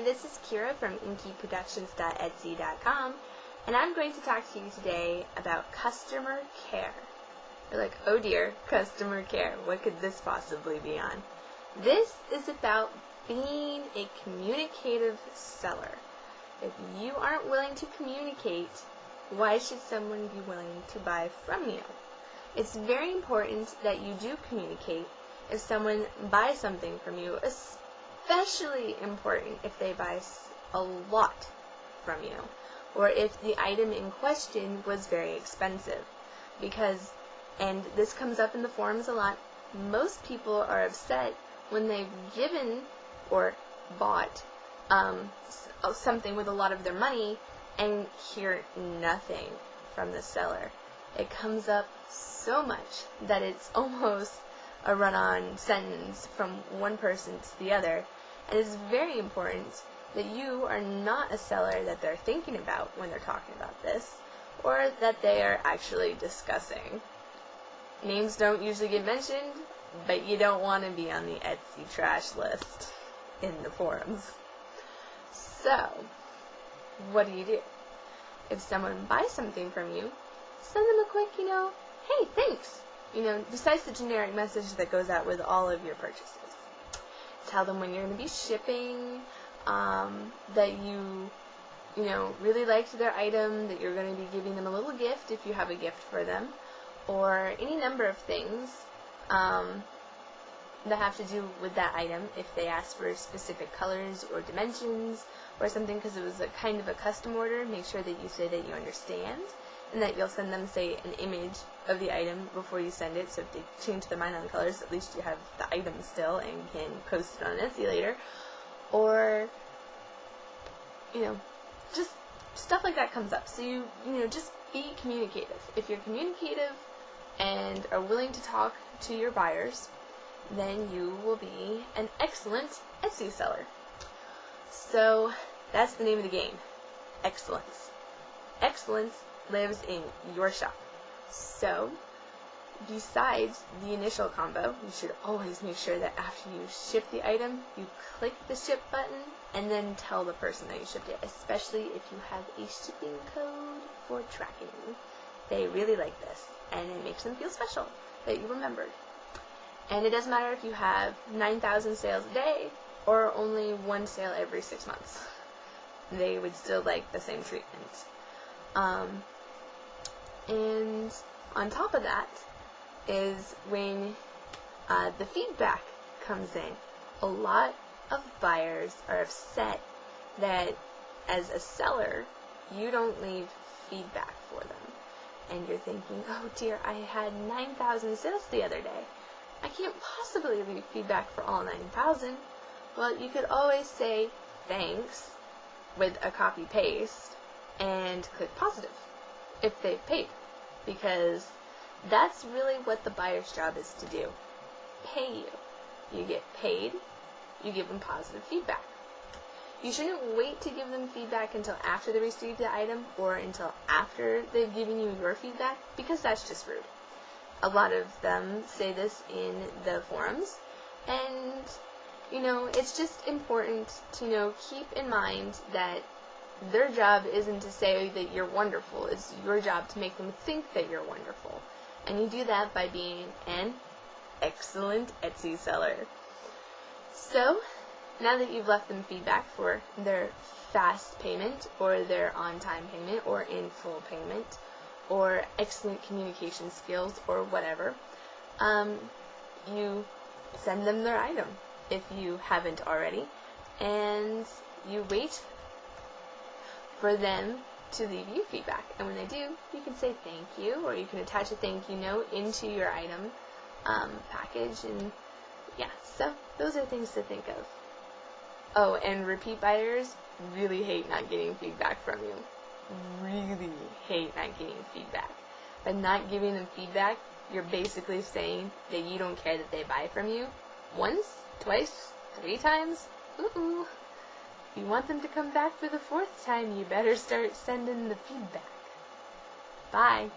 this is Keira from inkyproductions.etsy.com, and I'm going to talk to you today about customer care. You're like, oh dear, customer care, what could this possibly be on? This is about being a communicative seller. If you aren't willing to communicate, why should someone be willing to buy from you? It's very important that you do communicate if someone buys something from you, especially important if they buy a lot from you, or if the item in question was very expensive. Because, and this comes up in the forums a lot, most people are upset when they've given or bought something with a lot of their money and hear nothing from the seller. It comes up so much that it's almost a run-on sentence from one person to the other, and it's very important that you are not a seller that they're thinking about when they're talking about this, or that they are actually discussing. Names don't usually get mentioned, but you don't want to be on the Etsy trash list in the forums. So, what do? If someone buys something from you, send them a quick, hey, thanks. Besides the generic message that goes out with all of your purchases. Tell them when you're going to be shipping, that you really liked their item, that you're going to be giving them a little gift if you have a gift for them, or any number of things that have to do with that item. If they ask for specific colors or dimensions or something because it was a kind of a custom order, make sure that you say that you understand and that you'll send them, say, an image of the item before you send it, so if they change their mind on the colors, at least you have the item still and can post it on Etsy later. Or, just stuff like that comes up. So just be communicative. If you're communicative and are willing to talk to your buyers, then you will be an excellent Etsy seller. So that's the name of the game. Excellence. Excellence lives in your shop. So, besides the initial combo, you should always make sure that after you ship the item, you click the ship button and then tell the person that you shipped it, especially if you have a shipping code for tracking. They really like this, and it makes them feel special that you remembered. And it doesn't matter if you have 9,000 sales a day or only one sale every 6 months. They would still like the same treatment. And on top of that is when the feedback comes in. A lot of buyers are upset that as a seller, you don't leave feedback for them. And you're thinking, oh dear, I had 9,000 sales the other day. I can't possibly leave feedback for all 9,000. Well, you could always say thanks with a copy-paste and click positive if they've paid, because that's really what the buyer's job is to do. Pay you. You get paid, you give them positive feedback. You shouldn't wait to give them feedback until after they received the item or until after they've given you your feedback, because that's just rude. A lot of them say this in the forums, and it's just important to keep in mind that their job isn't to say that you're wonderful. It's your job to make them think that you're wonderful. And you do that by being an excellent Etsy seller. So, now that you've left them feedback for their fast payment, or their on-time payment, or in full payment, or excellent communication skills, or whatever, you send them their item if you haven't already, and you wait for them to leave you feedback. And when they do, you can say thank you, or you can attach a thank you note into your item package, and yeah, so those are things to think of. Oh, and repeat buyers really hate not getting feedback from you. Really hate not getting feedback. By not giving them feedback, you're basically saying that you don't care that they buy from you once, twice, 3 times. Ooh. If you want them to come back for the 4th time, you better start sending the feedback. Bye.